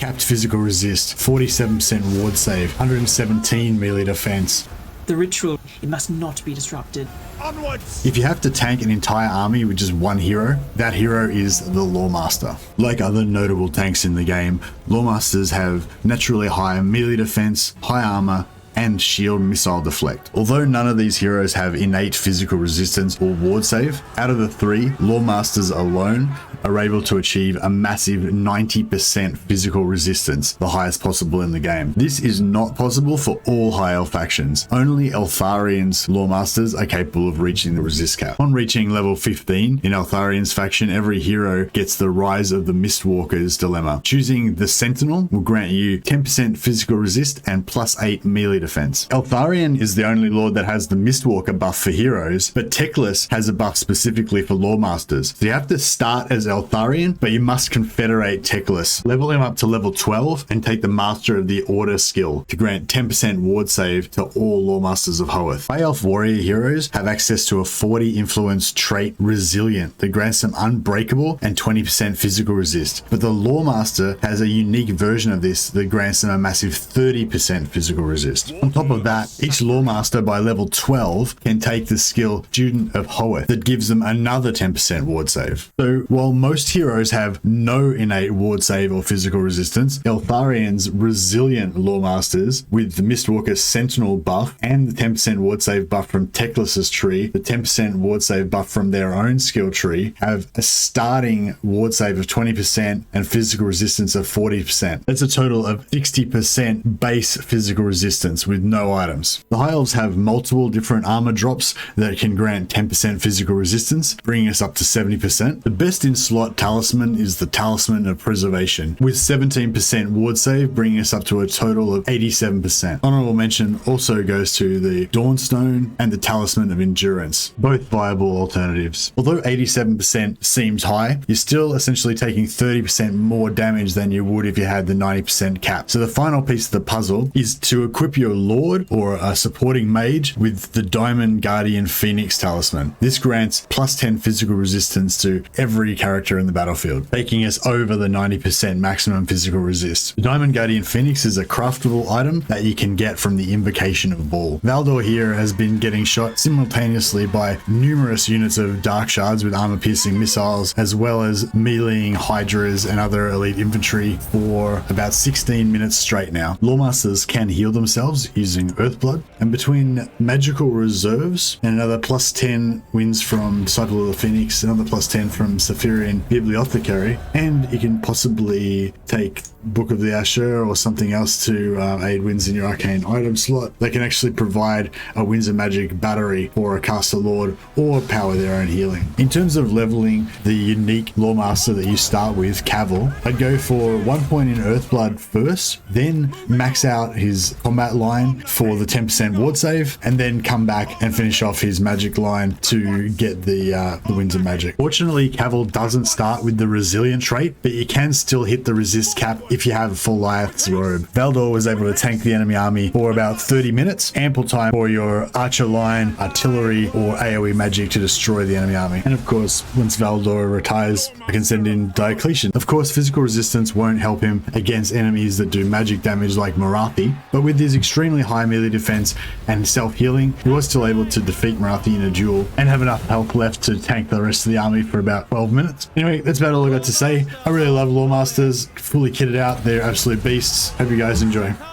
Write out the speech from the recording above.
capped physical resist, 47% ward save, 117 melee defense. The ritual, it must not be disrupted. Onwards! If you have to tank an entire army with just one hero, that hero is the Loremaster. Like other notable tanks in the game, Loremasters have naturally high melee defense, high armor, and shield missile deflect. Although none of these heroes have innate physical resistance or ward save, out of the three, Loremasters alone are able to achieve a massive 90% physical resistance, the highest possible in the game. This is not possible for all high elf factions. Only Eltharion's Loremasters are capable of reaching the resist cap. On reaching level 15 in Eltharion's faction, every hero gets the Rise of the Mystwalker's dilemma. Choosing the Sentinel will grant you 10% physical resist and +8 melee defense. Eltharion is the only lord that has the Mystwalker buff for heroes, but Teclis has a buff specifically for Loremasters. So you have to start as Eltharion, but you must confederate Teclis. Level him up to level 12 and take the Master of the Order skill to grant 10% ward save to all Loremasters of Hoeth. High Elf warrior heroes have access to a 40 influence trait Resilient that grants them unbreakable and 20% physical resist, but the Loremaster has a unique version of this that grants them a massive 30% physical resist. On top of that, each Loremaster by level 12 can take the skill Student of Hoeth that gives them another 10% ward save. So while most heroes have no innate ward save or physical resistance, Eltharion's resilient Loremasters with the Mystwalker Sentinel buff and the 10% ward save buff from Teclis's tree, the 10% ward save buff from their own skill tree, have a starting ward save of 20% and physical resistance of 40%. That's a total of 60% base physical resistance with no items. The High Elves have multiple different armor drops that can grant 10% physical resistance, bringing us up to 70%. The best in slot talisman is the Talisman of Preservation, with 17% ward save, bringing us up to a total of 87%. Honorable mention also goes to the Dawnstone and the Talisman of Endurance, both viable alternatives. Although 87% seems high, you're still essentially taking 30% more damage than you would if you had the 90% cap. So the final piece of the puzzle is to equip your Lord or a supporting mage with the Diamond Guardian Phoenix Talisman. This grants +10 physical resistance to every character in the battlefield, taking us over the 90% maximum physical resist. The Diamond Guardian Phoenix is a craftable item that you can get from the Invocation of Ball. Valdor here has been getting shot simultaneously by numerous units of Dark Shards with armor-piercing missiles, as well as meleeing Hydras and other elite infantry for about 16 minutes straight now. Loremasters can heal themselves using Earthblood, and between magical reserves and another +10 wins from Disciple of the Phoenix, another +10 from Saphirian Bibliothecary, and you can possibly take Book of the Asher or something else to aid wins in your arcane item slot. They can actually provide a Winds of Magic battery for a caster lord or power their own healing. In terms of leveling the unique Loremaster that you start with, Cavil, I'd go for 1 point in Earthblood first, then max out his combat line for the 10% ward save, and then come back and finish off his magic line to get the Winds of Magic. Fortunately, Cavil doesn't start with the resilient trait, but you can still hit the resist cap if you have full Lyeth's robe. Valdor was able to tank the enemy army for about 30 minutes, ample time for your archer line, artillery, or AoE magic to destroy the enemy army. And of course, once Valdor retires, I can send in Diocletian. Of course, physical resistance won't help him against enemies that do magic damage like Marathi, but with his extremely high melee defense and self-healing, he was still able to defeat Marathi in a duel and have enough health left to tank the rest of the army for about 12 minutes. Anyway, that's about all I got to say. I really love Loremasters, fully kitted out. They're absolute beasts. Hope you guys enjoy.